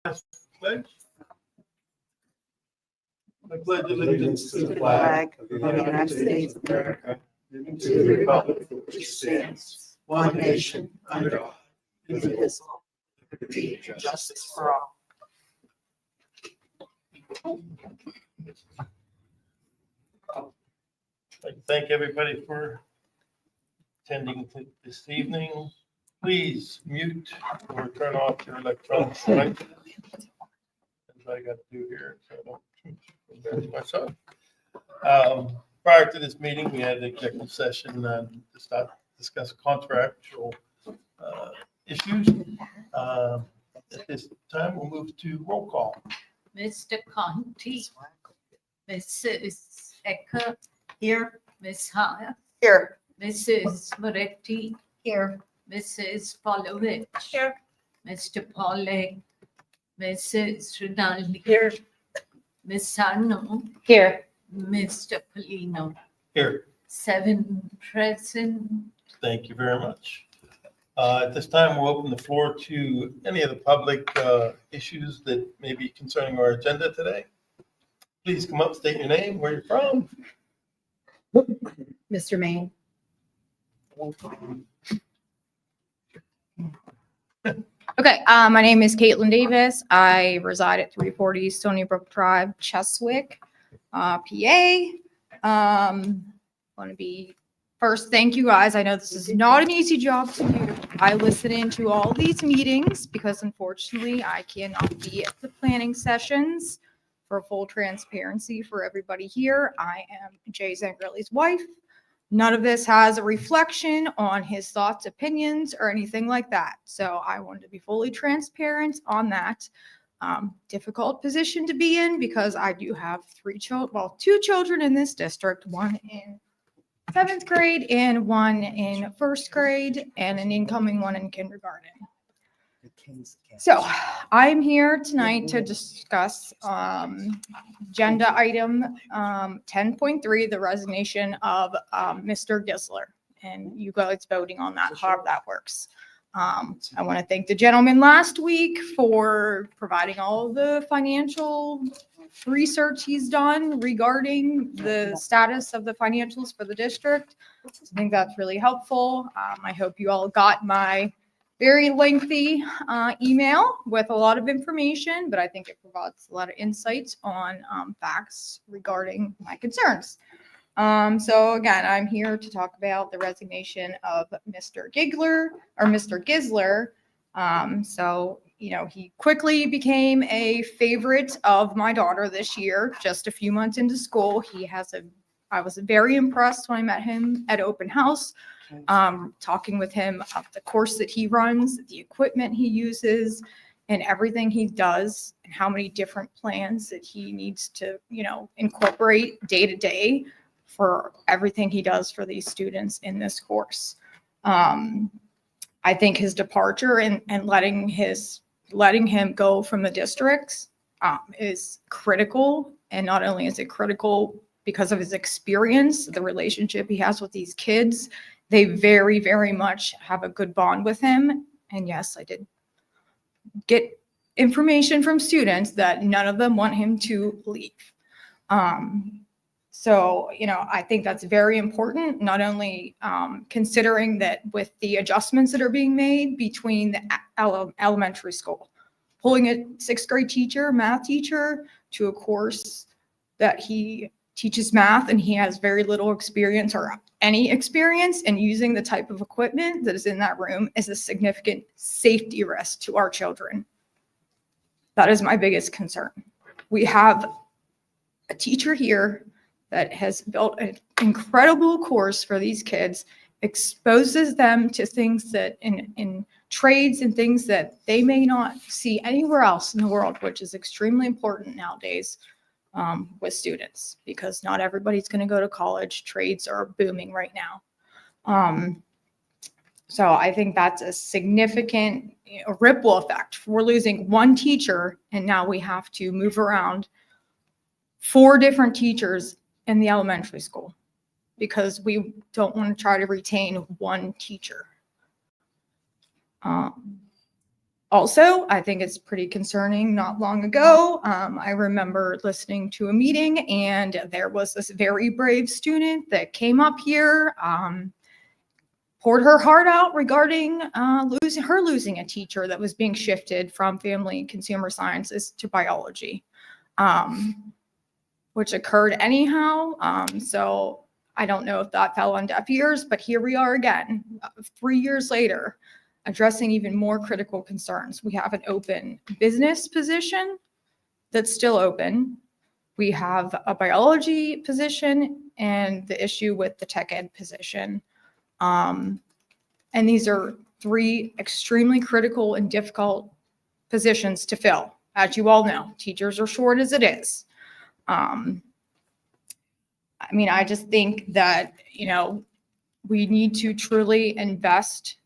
Pledge. I pledge allegiance to the flag of the United States of America and to the republic for which it stands, one nation, under God, indivisible, with liberty and justice for all. I'd like to thank everybody for attending this evening. Please mute or turn off your electronic device. As I got to do here, so I don't embarrass myself. Prior to this meeting, we had an executive session to discuss contractual issues. At this time, we'll move to roll call. Mr. Conti, Mrs. Ecker. Here. Ms. Haya. Here. Mrs. Moretti. Here. Mrs. Polovich. Here. Mr. Polley. Mrs. Rinaldi. Here. Ms. Sarno. Here. Mr. Polino. Here. 7 present. Thank you very much. At this time, we'll open the floor to any of the public issues that may be concerning our agenda today. Please come up, state your name, where you're from. Mr. Maine. Okay, my name is Caitlin Davis. I reside at 340 Stony Brook Drive, Cheswick, PA. Want to be first, thank you guys. I know this is not an easy job to do. I listen into all these meetings because unfortunately I cannot be at the planning sessions. For full transparency for everybody here, I am Jay Zangrelli's wife. None of this has a reflection on his thoughts, opinions, or anything like that. So I wanted to be fully transparent on that. Difficult position to be in because I do have 2 children in this district, one in 7th grade and one in 1st grade, and an incoming one in kindergarten. So I'm here tonight to discuss agenda item 10.3, the resignation of Mr. Gisler, and you guys voting on that, however that works. I want to thank the gentleman last week for providing all the financial research he's done regarding the status of the financials for the district. I think that's really helpful. I hope you all got my very lengthy email with a lot of information, but I think it provides a lot of insights on facts regarding my concerns. So again, I'm here to talk about the resignation of Mr. Gisler. So, you know, he quickly became a favorite of my daughter this year, just a few months into school. I was very impressed when I met him at open house. Talking with him of the course that he runs, the equipment he uses, and everything he does, and how many different plans that he needs to, you know, incorporate day to day for everything he does for these students in this course. I think his departure and letting him go from the districts is critical. And not only is it critical because of his experience, the relationship he has with these kids, they very, very much have a good bond with him. And yes, I did get information from students that none of them want him to leave. So, you know, I think that's very important, not only considering that with the adjustments that are being made between the elementary school, pulling a 6th grade teacher, math teacher, to a course that he teaches math and he has very little experience or any experience, and using the type of equipment that is in that room is a significant safety risk to our children. That is my biggest concern. We have a teacher here that has built an incredible course for these kids, exposes them to things that in trades and things that they may not see anywhere else in the world, which is extremely important nowadays. With students, because not everybody's going to go to college. Trades are booming right now. So I think that's a significant ripple effect. We're losing one teacher, and now we have to move around 4 different teachers in the elementary school because we don't want to try to retain one teacher. Also, I think it's pretty concerning. Not long ago, I remember listening to a meeting, and there was this very brave student that came up here, poured her heart out regarding losing a teacher that was being shifted from family and consumer sciences to biology, which occurred anyhow. So I don't know if that fell on deaf ears, but here we are again, 3 years later, addressing even more critical concerns. We have an open business position that's still open. We have a biology position and the issue with the tech ed position. And these are 3 extremely critical and difficult positions to fill. As you all know, teachers are short as it is. I mean, I just think that, we need to truly invest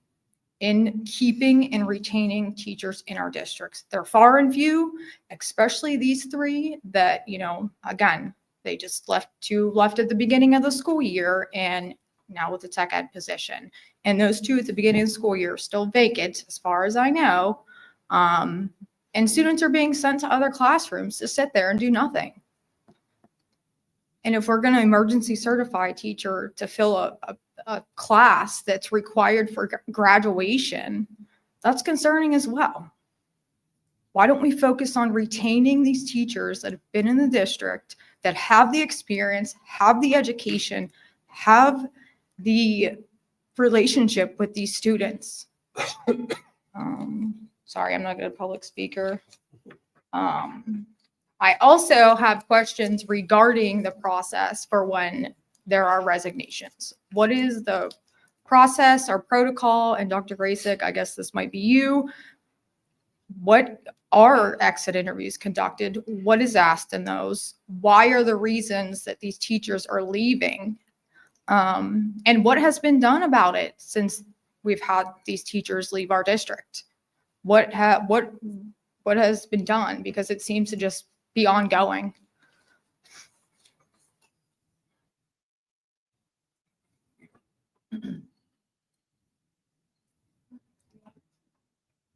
in keeping and retaining teachers in our districts. They're far and few, especially these 3 that, again, they just left at the beginning of the school year, and now with the tech ed position. And those 2 at the beginning of the school year are still vacant, as far as I know. And students are being sent to other classrooms to sit there and do nothing. And if we're going to emergency certify a teacher to fill a class that's required for graduation, that's concerning as well. Why don't we focus on retaining these teachers that have been in the district, that have the experience, have the education, have the relationship with these students? Sorry, I'm not a good public speaker. I also have questions regarding the process for when there are resignations. What is the process or protocol? And Dr. Graysick, I guess this might be you. What are exit interviews conducted? What is asked in those? Why are the reasons that these teachers are leaving? And what has been done about it since we've had these teachers leave our district? What has been done? Because it seems to just be ongoing.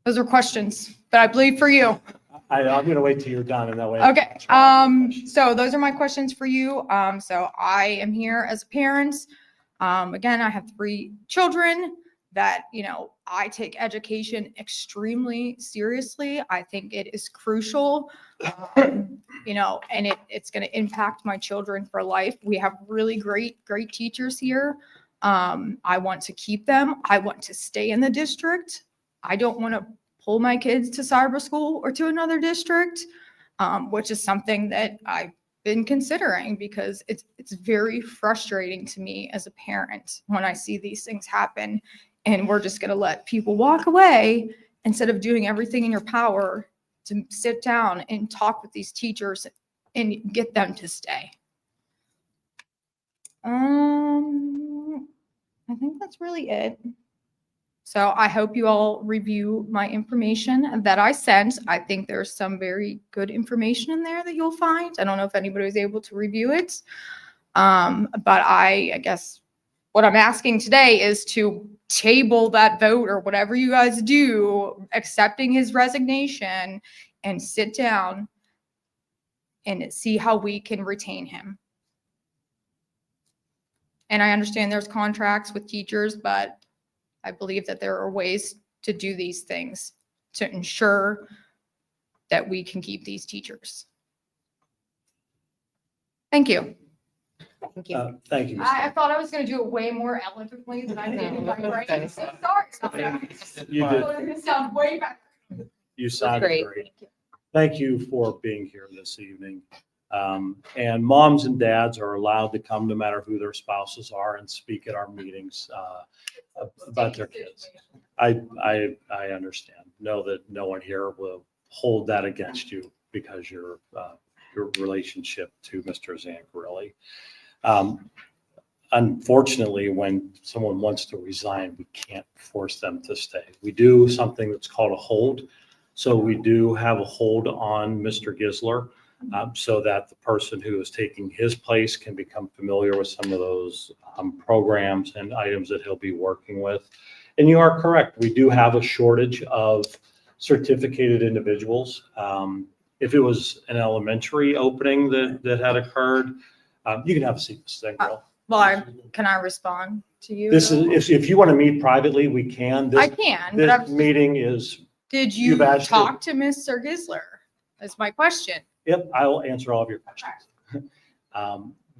Those are questions, but I believe for you. I'm going to wait till you're done, and that way. Okay. So those are my questions for you. So I am here as a parent. Again, I have 3 children that, I take education extremely seriously. I think it is crucial, and it's going to impact my children for life. We have really great teachers here. I want to keep them. I want to stay in the district. I don't want to pull my kids to cyber school or to another district, which is something that I've been considering, because it's very frustrating to me as a parent when I see these things happen, and we're just going to let people walk away instead of doing everything in your power to sit down and talk with these teachers and get them to stay. I think that's really it. So I hope you all review my information that I sent. I think there's some very good information in there that you'll find. I don't know if anybody was able to review it. But I guess what I'm asking today is to table that vote, or whatever you guys do, accepting his resignation, and sit down and see how we can retain him. And I understand there's contracts with teachers, but I believe that there are ways to do these things to ensure that we can keep these teachers. Thank you. Thank you. Thank you, Ms. I thought I was going to do it way more eloquently than I did in my brain. So sorry. You did. It sounds way better. You sounded Great. great. Thank you for being here this evening. And moms and dads are allowed to come, no matter who their spouses are, and speak at our meetings about their kids. I understand. Know that no one here will hold that against you because your relationship to Mr. Zancarelli. Unfortunately, when someone wants to resign, we can't force them to stay. We do something that's called a hold. So we do have a hold on Mr. Gisler, so that the person who is taking his place can become familiar with some of those programs and items that he'll be working with. And you are correct. We do have a shortage of certificated individuals. If it was an elementary opening that had occurred, you can have a seat, Ms. Engel. Well, can I respond to you? This though? is, if you want to meet privately, we can. I This, can, but this I'm, meeting is, did you you've asked talk to Mr. Gisler? That's my question. yep, I will answer all of your questions.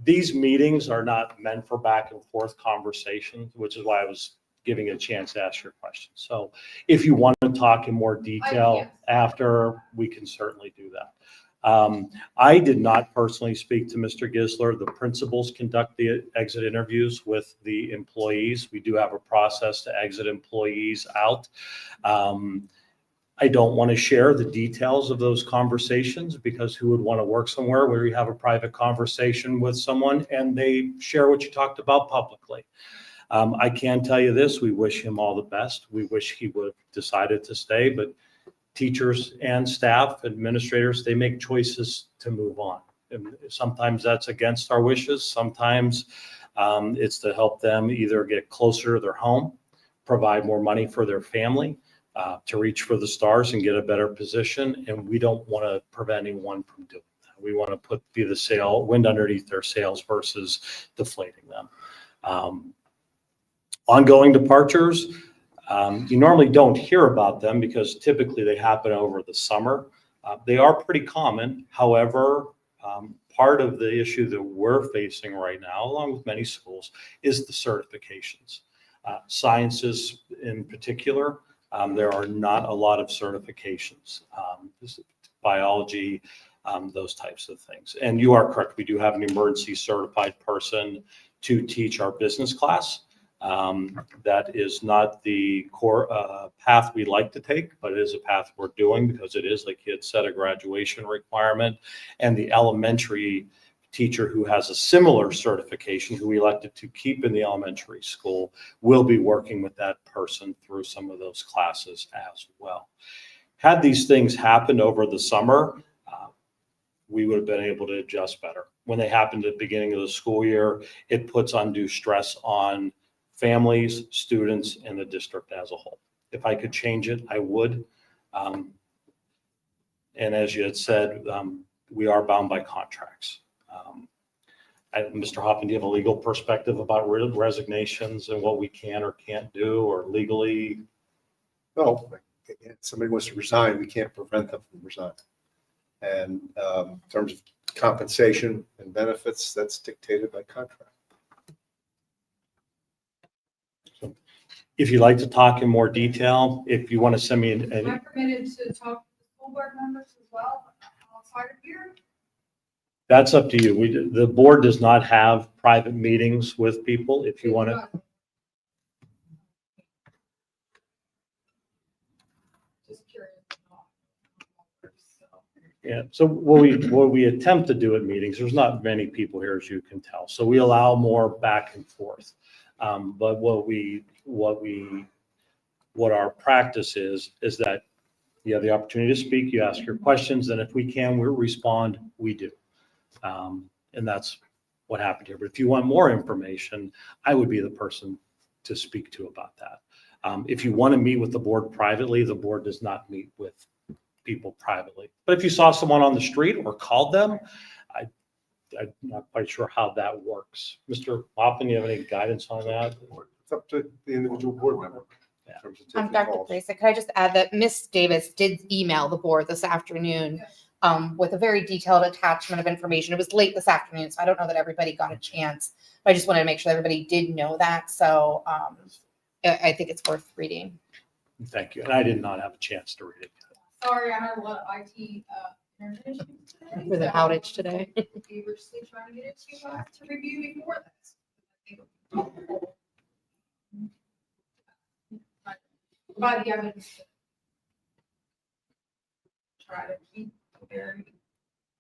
These meetings are not meant for back and forth conversations, which is why I was giving you a chance to ask your questions. So if you want to talk in more detail after, we can certainly do that. I did not personally speak to Mr. Gisler. The principals conduct the exit interviews with the employees. We do have a process to exit employees out. I don't want to share the details of those conversations because who would want to work somewhere where you have a private conversation with someone and they share what you talked about publicly. I can tell you this, we wish him all the best. We wish he would have decided to stay, but teachers and staff, administrators, they make choices to move on. And sometimes that's against our wishes. Sometimes it's to help them either get closer to their home, provide more money for their family, to reach for the stars and get a better position. And we don't want to prevent anyone from doing that. We want to be the wind underneath their sails versus deflating them. Ongoing departures, you normally don't hear about them because typically they happen over the summer. They are pretty common. However, part of the issue that we're facing right now, along with many schools, is the certifications. Sciences in particular, there are not a lot of certifications. Biology, those types of things. And you are correct. We do have an emergency certified person to teach our business class. That is not the core path we like to take, but it is a path we're doing because it is, like you had said, a graduation requirement. And the elementary teacher who has a similar certification, who we elected to keep in the elementary school, will be working with that person through some of those classes as well. Had these things happened over the summer, we would have been able to adjust better. When they happened at the beginning of the school year, it puts undue stress on families, students, and the district as a whole. If I could change it, I would. And as you had said, we are bound by contracts. Mr. Hoffman, do you have a legal perspective about resignations and what we can or can't do, or legally? No, if somebody wants to resign, we can't prevent them from resigning. And in terms of compensation and benefits, that's dictated by contract. If you'd like to talk in more detail, if you want to send me Am I permitted to talk to school board members as well outside of here? that's up to you. The board does not have private meetings with people. If you want to, Just curious. yeah. So what we attempt to do at meetings, there's not many people here, as you can tell. So we allow more back and forth. But what our practice is that you have the opportunity to speak, you ask your questions, and if we can, we respond, we do. And that's what happened here. But if you want more information, I would be the person to speak to about that. If you want to meet with the board privately, the board does not meet with people privately. But if you saw someone on the street or called them, I'm not quite sure how that works. Mr. Hoffman, you have any guidance on that? It's up to the individual board member. Yeah. in terms of I'm taking Dr. calls. Teresa. Could I just add that Miss Davis did email the board this afternoon with a very detailed attachment of information. It was late this afternoon, so I don't know that everybody got a chance. But I just wanted to make sure everybody did know that. So I think it's worth reading. Thank you. And I did not have a chance to read it. Sorry, I had a lot of IT internet issues today. With an outage today. Feverishly trying to get it to review before this. By the evidence. Try to keep a very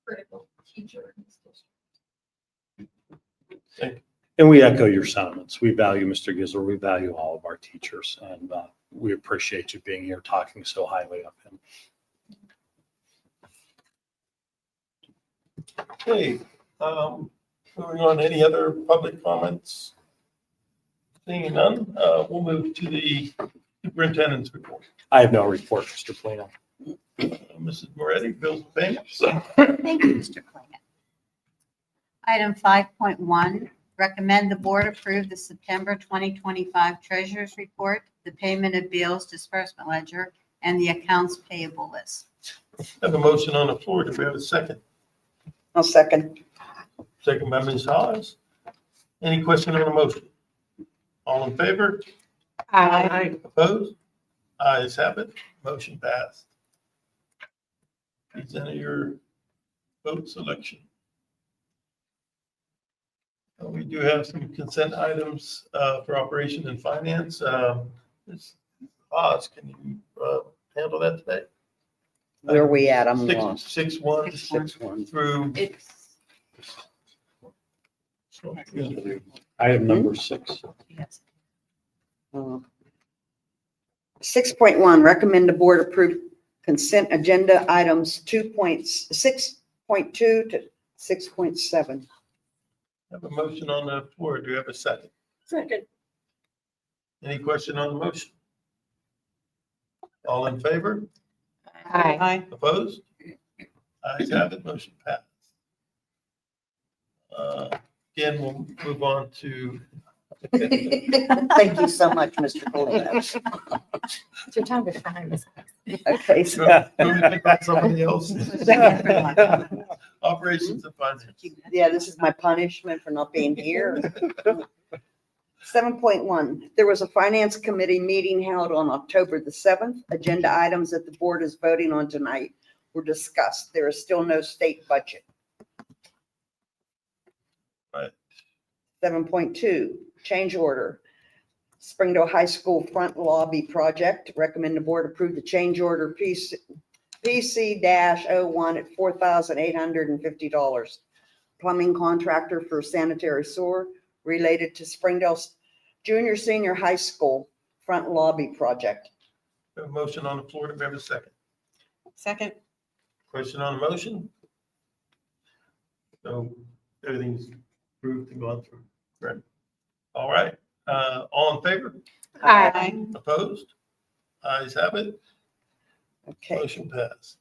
critical teacher in this district. And we echo your sentiments. We value Mr. Gisler. We value all of our teachers. And we appreciate you being here talking so highly of him. Okay, moving on, any other public comments? Seeing none, we'll move to the Superintendent's report. I have no report, Mr. Polino. Mrs. Moretti, bills and payments. Thank you, Mr. Klingon. Item 5.1, recommend the board approve the September 2025 treasurer's report, the payment of bills, disbursement ledger, and the accounts payable list. Have a motion on the floor. Do we have a second? I'll second. Second by Ms. Hawes. Any question on the motion? All in favor? Aye. Opposed? Ayes have it. Motion passed. Please enter your vote selection. We do have some consent items for operation and finance. Ms. Hawes, can you handle that today? Where are we at? I'm lost. 6.1 6-1. through. It's Item number 6. Yes. 6.1, recommend the board approve consent agenda items 2.6.2 to 6.7. Have a motion on the floor. Do you have a second? Second. Any question on the motion? All in favor? Aye. Opposed? Ayes have it. Motion passed. Again, we'll move on to. Thank you so much, Mr. Polino. It's your time to shine. Okay, Do so you want me to pick back somebody else? Operations and finance. yeah, this is my punishment for not being here. 7.1, there was a finance committee meeting held on October the 7th. Agenda items that the board is voting on tonight were discussed. There is still no state budget. Right. 7.2, change order. Springdale High School front lobby project. Recommend the board approve the change order PC-01 at $4,850. Plumbing contractor for sanitary sewer related to Springdale's junior senior high school front lobby project. We have a motion on the floor. Do we have a second? Second. Question on the motion? So everything's approved and gone through. Right. All right. All in favor? Aye. Opposed? Ayes have it. Okay. Motion passed.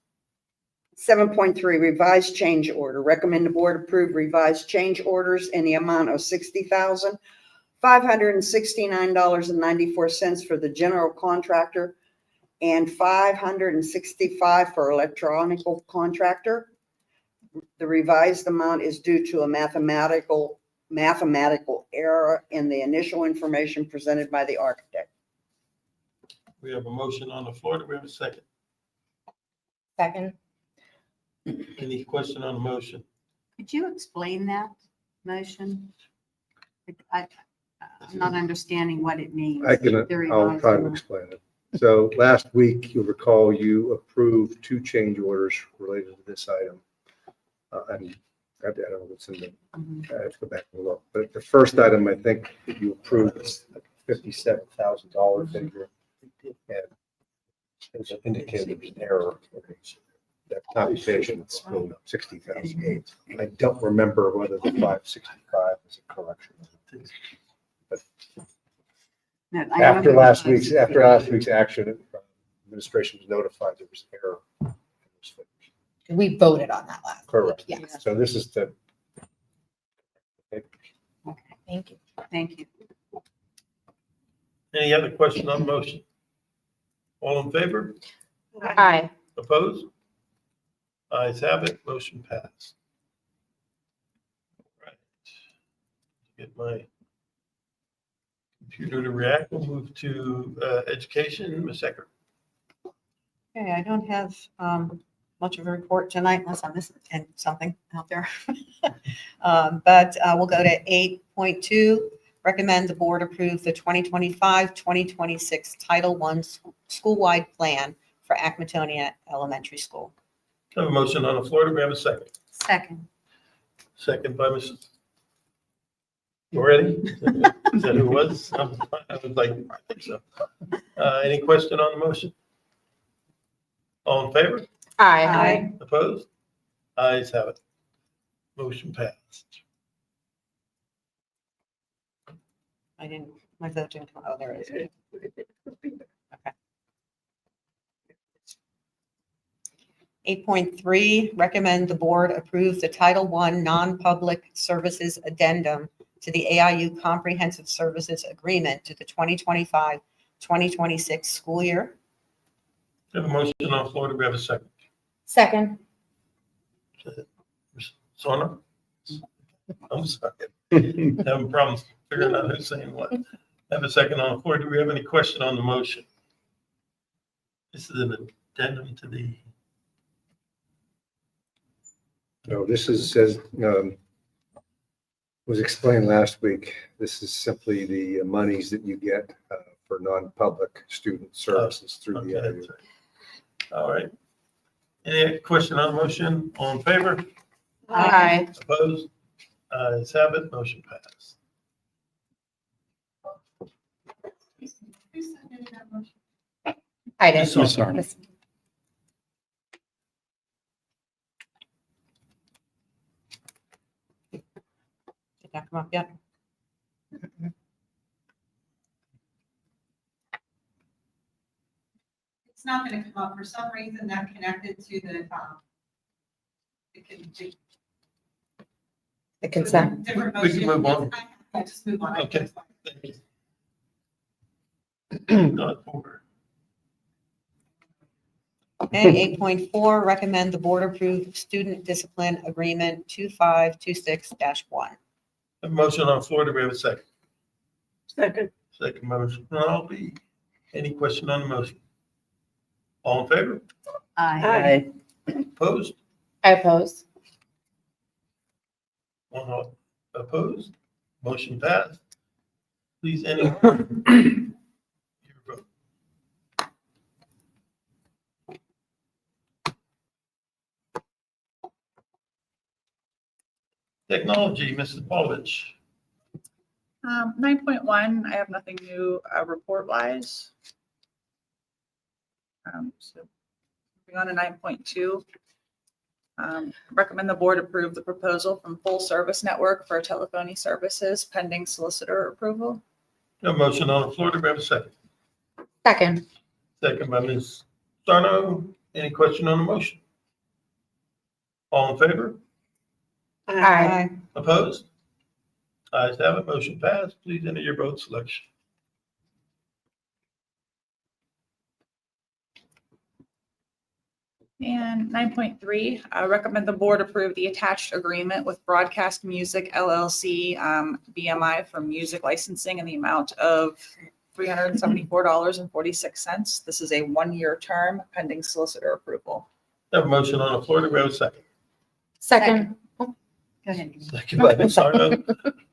7.3, revised change order. Recommend the board approve revised change orders in the amount of $60,569.94 for the general contractor and $565 for electronical contractor. The revised amount is due to a mathematical error in the initial information presented by the architect. We have a motion on the floor. Do we have a second? Second. Any question on the motion? Could you explain that motion? I'm not understanding what it means. I'll The try revised to amount. explain it. So last week, you'll recall you approved 2 change orders related to this item. And I don't know what's in the, Mhm. I have to go back and look. But the first item, I think that you approved is a $57,000 figure. And as indicated, there was an error. That computation is really 60,008. I don't remember whether the 565 is a correction. No, I After remember last the week's action, administration was notified there was error. We voted on that last. Correct. Yes. So this is the. Okay, Thank you. thank you. Any other question on the motion? All in favor? Aye. Opposed? Ayes have it. Motion passed. All right. Get my computer to react. We'll move to education. Ms. Ecker. Okay, I don't have much of a report tonight unless I'm missing something out there. But we'll go to 8.2. Recommend the board approve the 2025-2026 Title I school-wide plan for Acmetonia Elementary School. Have a motion on the floor. Do we have a second? Second. Second by Mrs. Moretti. Is that who it was? I was like, I think so. Any question on the motion? All in favor? Aye. Opposed? Ayes have it. Motion passed. My vote didn't come, oh, there it is. 8.3, recommend the board approve the Title I non-public services addendum to the AIU Comprehensive Services Agreement to the 2025-2026 school year. We have a motion on the floor. Do we have a second? Second. Sona? I'm sorry. Having problems figuring out who's saying what. Have a second on the floor. Do we have any question on the motion? This is an addendum to the, No, this is, says, was explained last week. This is simply the monies that you get for non-public student services through the okay, IU. that's right. All right. Any question on the motion? All in favor? Aye. Opposed? Ayes have it. Motion passed. I did. Ms. Sarno. Ms. Sarno. Miss- Did that come up yet? It's not going to come up. For some reason, that connected to the The consent. different We can motion. move on. Yeah, just move on. Okay. Thank you. Not for. And 8.4, recommend the board approve student discipline agreement 2526-1. A motion on the floor. Do we have a second? Second. Second motion. I'll be. Any question on the motion? All in favor? Aye. Opposed? I oppose. One opposed? Motion passed. Please, anyone? Your vote. Technology, Mrs. Palovich. 9.1, I have nothing new report-wise. So moving on to 9.2. Recommend the board approve the proposal from Full Service Network for telephony services pending solicitor approval. A motion on the floor. Do we have a second? Second. Second by Ms. Sarno. Any question on the motion? All in favor? Aye. Opposed? Ayes have it. Motion passed. Please enter your vote selection. And 9.3, recommend the board approve the attached agreement with Broadcast Music LLC, BMI for music licensing in the amount of $374.46. This is a one-year term pending solicitor approval. Have a motion on the floor. Do we have a second? Second. Go ahead. Second by Ms. Sarno.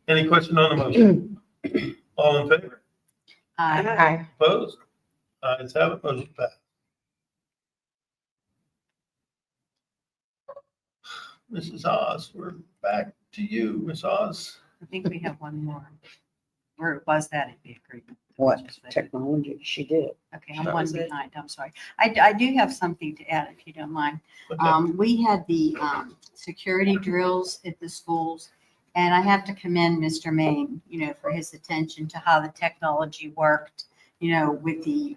Any question on the motion? All in favor? Aye. Aye. Opposed? Ayes have it. Motion passed. Mrs. Oz, we're back to you, Ms. Oz. I think we have one more. Where was that in the agreement? What technology? She did. Okay, I'm That one was it. behind. I'm sorry. I do have something to add, if you don't mind. Okay. We had the security drills at the schools, and I have to commend Mr. Main, for his attention to how the technology worked, with the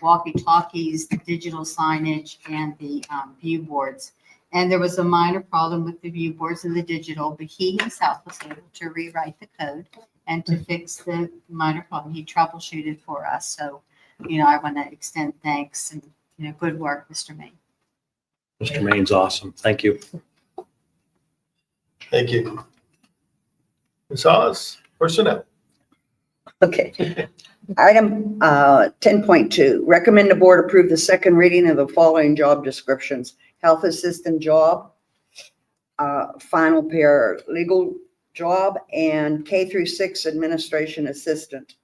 walkie-talkies, the digital signage, and the view boards. And there was a minor problem with the view boards and the digital, but he himself was able to rewrite the code and to fix the minor problem. He troubleshooted for us. So, I want to extend thanks and, good work, Mr. Main. Mr. Main's awesome. Thank you. Thank you. Ms. Oz, personnel. Okay. Item 10.2, recommend the board approve the second reading of the following job descriptions. Health assistant job, final paralegal job, and K-6 administration assistant.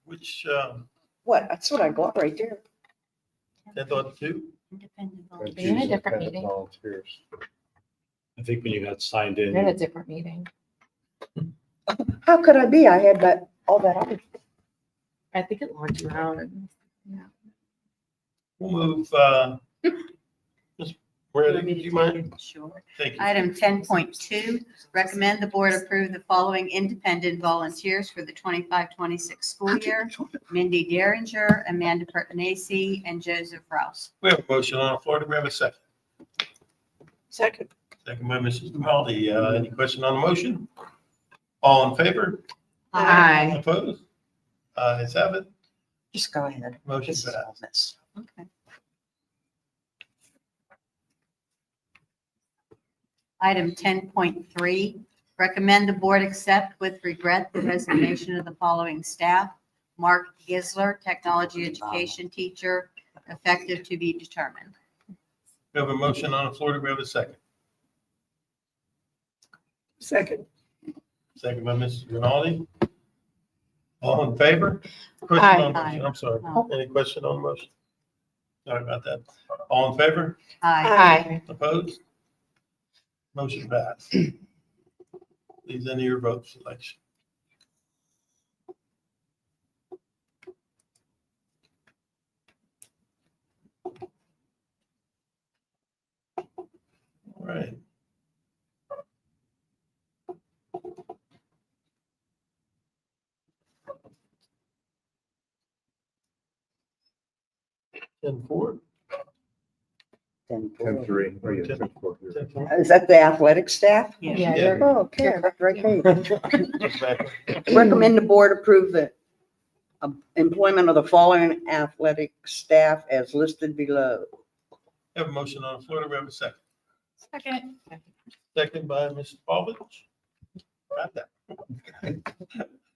Which, What? That's what I got right there. 10.2? Independent And volunteer. You're in a choose different independent meeting. volunteers. I think when you got signed You're in a in, different meeting. How could I be? I had all that other. I think it logged you out. We'll move, Moretti, do you mind? Sure. Thank you. Item 10.2, recommend the board approve the following independent volunteers for the 25-26 school year. Mindy Derringer, Amanda Pertinacy, and Joseph Rouse. We have a motion on the floor. Do we have a second? Second. Second by Mrs. Grimaldi. Any question on the motion? All in favor? Aye. Opposed? Ayes have it. Just go ahead. Motion This is all passed. this. Okay. Item 10.3, recommend the board accept with regret the resignation of the following staff. Mark Gisler, technology education teacher, effective to be determined. We have a motion on the floor. Do we have a second? Second. Second by Mrs. Grimaldi. All in favor? Question on the motion. I'm sorry. Aye. Any question on the motion? Sorry about that. All in favor? Aye. Opposed? Motion passed. Please enter your vote selection. All right. Ten four. 10-3. Oh, yeah, 10-4 here. 10-4. Is that the athletic staff? Yeah, Yeah. you're- Oh, okay, I got the right page. Exactly. Recommend the board approve the employment of the following athletic staff as listed below. Have a motion on the floor. Do we have a second? Second. Second by Mrs. Paulvich. Got that.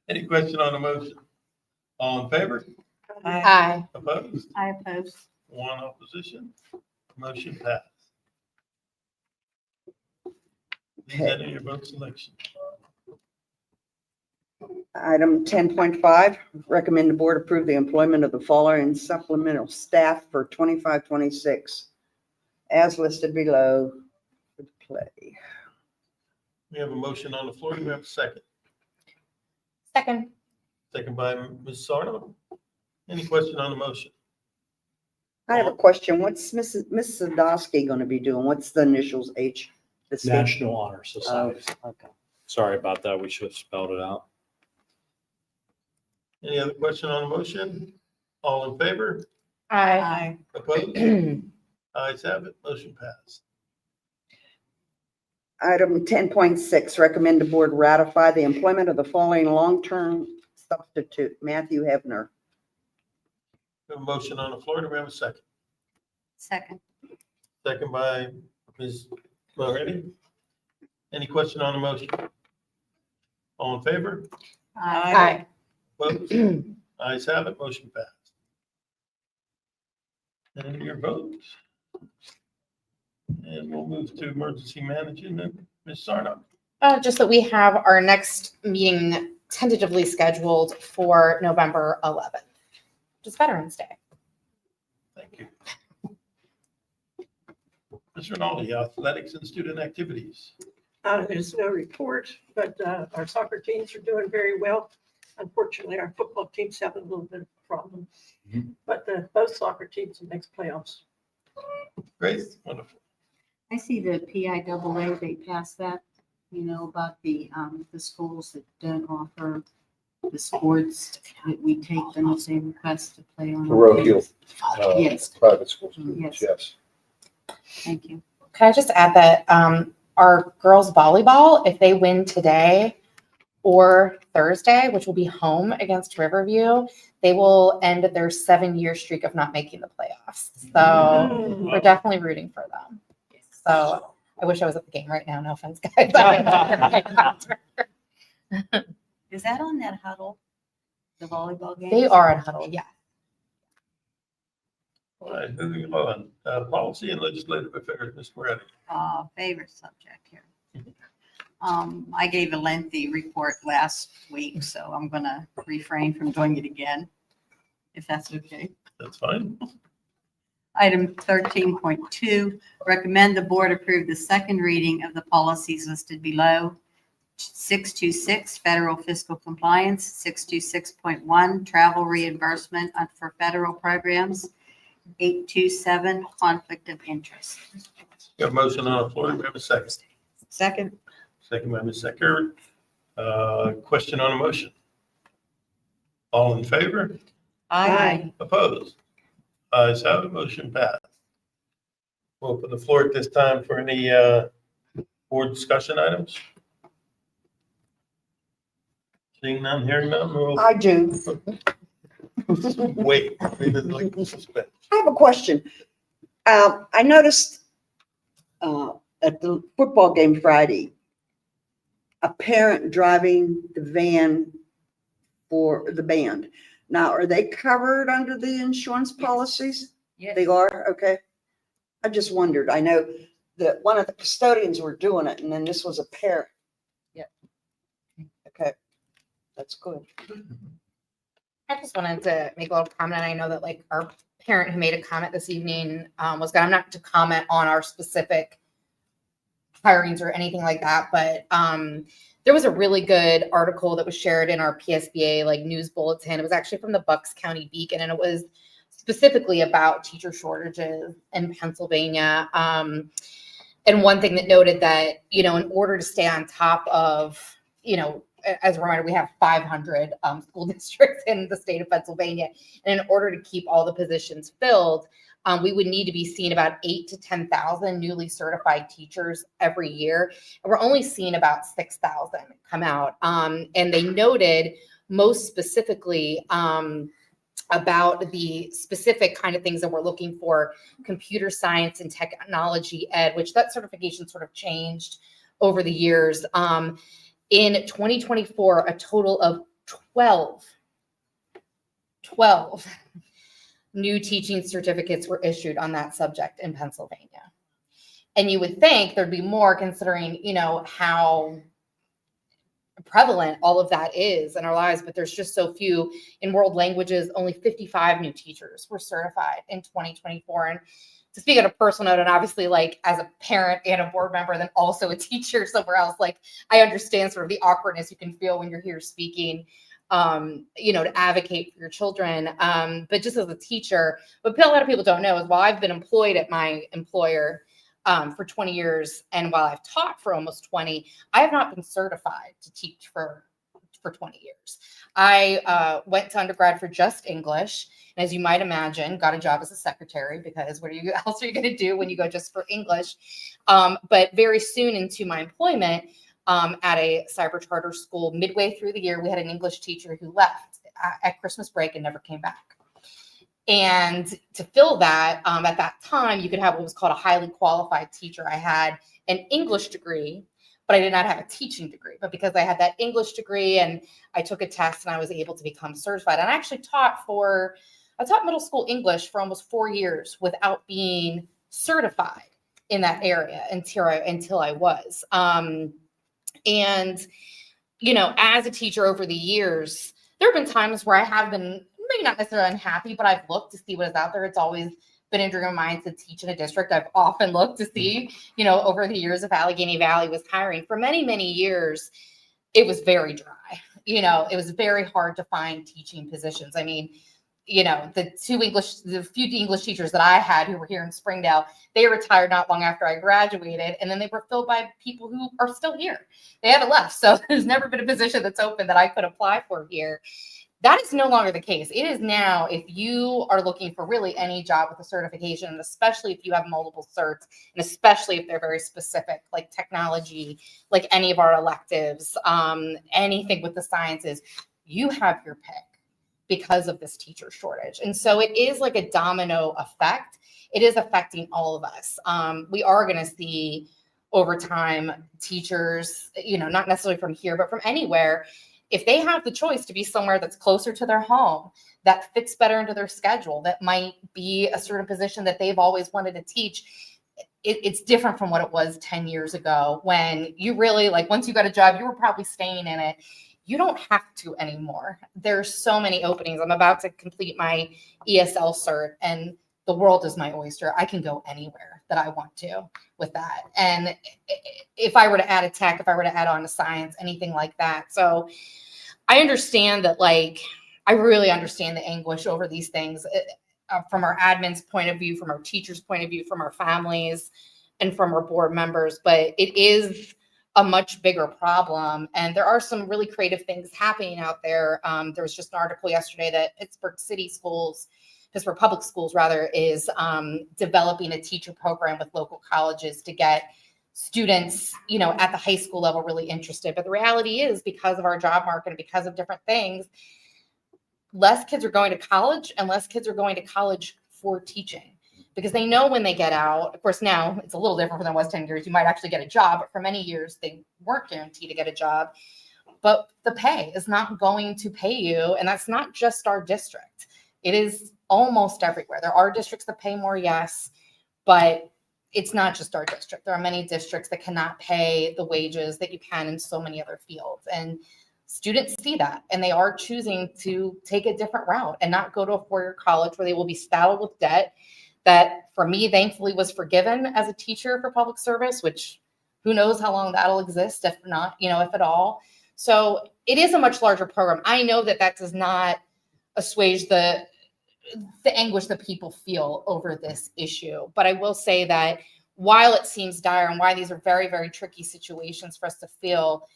Any question on the motion? All in favor? Aye. Opposed? I oppose. One opposition. Motion passed. Please enter your vote selection. Item 10.5, recommend the board approve the employment of the following supplemental staff for 25-26 as listed below for the play. We have a motion on the floor. Do we have a second? Second. Second by Ms. Sarno. Any question on the motion? I have a question. What's Ms. Sadowski going to be doing? What's the initials H? The state- National Honor Oh, Society. okay. Sorry about that. We should have spelled it out. Any other question on the motion? All in favor? Aye. Aye. Opposed? Ayes have it. Motion passed. Item 10.6, recommend the board ratify the employment of the following long-term substitute, Matthew Hebner. We have a motion on the floor. Do we have a second? Second. Second by Ms. Moretti. Any question on the motion? All in favor? Aye. Opposed? Ayes have it. Motion passed. And your vote. And we'll move to emergency management. Ms. Sarno. Just that we have our next meeting tentatively scheduled for November 11th, which is Veterans Day. Thank you. Ms. Rinaldi, athletics and student activities. There's no report, but our soccer teams are doing very well. Unfortunately, our football team's having a little bit of a problem. But both soccer teams will make playoffs. Great, wonderful. I see the PIAA, they passed that, about the schools that don't offer the sports that we take them if they request to play on. Parochial, Yes, private schools, Yes. yes. thank you. Can I just add that our girls volleyball, if they win today or Thursday, which will be home against Riverview, they will end their 7-year streak of not making the playoffs. So we're definitely rooting for them. So I wish I was at the game right now. No offense, guys. Is that on that huddle? The volleyball game? They are in huddle, yeah. All right, moving on. Policy and legislative affairs, Ms. Moretti. Favorite subject here. I gave a lengthy report last week, so I'm gonna refrain from doing it again, if that's okay. That's fine. Item 13.2, recommend the board approve the second reading of the policies listed below. 626, federal fiscal compliance, 626.1, travel reimbursement for federal programs, 827, conflict of interest. Got a motion on the floor. Do we have a second? Second. Second by Ms. Eckert. Question on the motion. All in favor? Aye. Opposed? Ayes have it, motion passed. We'll open the floor at this time for any board discussion items. Seeing none, hearing none, we'll I do. wait. Like suspense. I have a question. I noticed at the football game Friday, a parent driving the van for the band. Now, are they covered under the insurance policies? Yes. They are? Okay. I just wondered. I know that one of the custodians were doing it, and then this was a parent. Yep. Okay. That's good. I just wanted to make a little comment. I know that like our parent who made a comment this evening was gonna, I'm not to comment on our specific hirings or anything like that, but there was a really good article that was shared in our PSBA like news bulletin. It was actually from the Bucks County Beacon, and it was specifically about teacher shortages in Pennsylvania. And one thing that noted that, you know, in order to stay on top of, you know, as a reminder, we have 500 school districts in the state of Pennsylvania. And in order to keep all the positions filled, we would need to be seeing about 8,000 to 10,000 newly certified teachers every year. And we're only seeing about 6,000 come out. And they noted most specifically about the specific kind of things that we're looking for, computer science and technology ed, which that certification sort of changed over the years. In 2024, a total of 12 new teaching certificates were issued on that subject in Pennsylvania. And you would think there'd be more considering, you know, how prevalent all of that is in our lives, but there's just so few. In world languages, only 55 new teachers were certified in 2024. And to speak on a personal note, and obviously like as a parent and a board member, then also a teacher somewhere else, like I understand sort of the awkwardness you can feel when you're here speaking, you know, to advocate for your children. But just as a teacher, what a lot of people don't know is while I've been employed at my employer for 20 years, and while I've taught for almost 20, I have not been certified to teach for 20 years. I went to undergrad for just English. And as you might imagine, got a job as a secretary because what else are you going to do when you go just for English? But very soon into my employment at a cyber charter school, midway through the year, we had an English teacher who left at Christmas break and never came back. And to fill that, at that time, you could have what was called a highly qualified teacher. I had an English degree, but I did not have a teaching degree. But because I had that English degree and I took a test and I was able to become certified, and I actually taught middle school English for almost 4 years without being certified in that area until I was. And, you know, as a teacher over the years, there have been times where I have been maybe not necessarily unhappy, but I've looked to see what is out there. It's always been in dream of mine to teach in a district. I've often looked to see, you know, over the years if Allegheny Valley was hiring. For many, many years, it was very dry. You know, it was very hard to find teaching positions. I mean, you know, the few English teachers that I had who were here in Springdale, they retired not long after I graduated, and then they were filled by people who are still here. They haven't left. So there's never been a position that's open that I could apply for here. That is no longer the case. It is now, if you are looking for really any job with a certification, and especially if you have multiple certs, and especially if they're very specific, like technology, like any of our electives, anything with the sciences, you have your pick because of this teacher shortage. And so it is like a domino effect. It is affecting all of us. We are going to see over time teachers, you know, not necessarily from here, but from anywhere, if they have the choice to be somewhere that's closer to their home, that fits better into their schedule, that might be a certain position that they've always wanted to teach, it's different from what it was 10 years ago when you really, like, once you got a job, you were probably staying in it. You don't have to anymore. There's so many openings. I'm about to complete my ESL cert, and the world is my oyster. I can go anywhere that I want to with that. And if I were to add a tech, if I were to add on to science, anything like that. So I understand that, like, I really understand the anguish over these things from our admin's point of view, from our teachers' point of view, from our families. and from our board members, but it is a much bigger problem. And there are some really creative things happening out there. There was just an article yesterday that Pittsburgh Public Schools rather, is developing a teacher program with local colleges to get students, you know, at the high school level really interested. But the reality is, because of our job market and because of different things, less kids are going to college, and less kids are going to college for teaching, because they know when they get out. Of course, now it's a little different than it was 10 years. You might actually get a job, but for many years they weren't guaranteed to get a job. But the pay is not going to pay you, and that's not just our district. It is almost everywhere. There are districts that pay more, yes, but it's not just our district. There are many districts that cannot pay the wages that you can in so many other fields. And students see that, and they are choosing to take a different route and not go to a four-year college where they will be saddled with debt that, for me, thankfully was forgiven as a teacher for public service, which who knows how long that'll exist, if not, you know, if at all. So it is a much larger program. I know that that does not assuage the anguish that people feel over this issue. But I will say that while it seems dire and why these are very, very tricky situations for us to feel,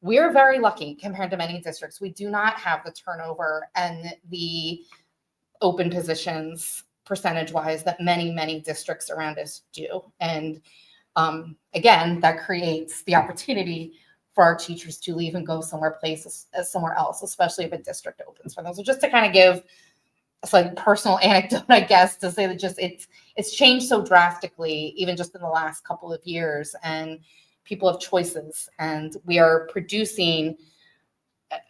we're very lucky compared to many districts. We do not have the turnover and the open positions percentage-wise that many, many districts around us do. And again, that creates the opportunity for our teachers to leave and go somewhere else, especially if a district opens for them. So just to kind of give a like personal anecdote, I guess, to say that just it's changed so drastically, even just in the last couple of years, and people have choices, and we are producing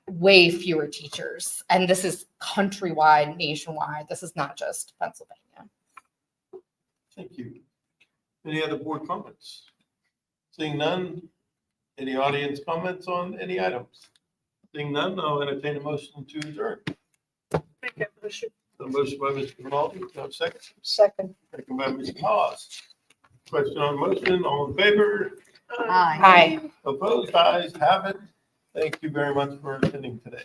way fewer teachers. And this is countrywide, nationwide. This is not just Pennsylvania. Thank you. Any other board comments? Seeing none, any audience comments on any items? Seeing none, I'll entertain a motion to adjourn. Make that motion. A motion by Mr. Grimaldi, do I have a second? Second. Second by Ms. Haas. Question on motion, all in favor? Aye. Hi. Opposed, ayes have it. Thank you very much for attending today.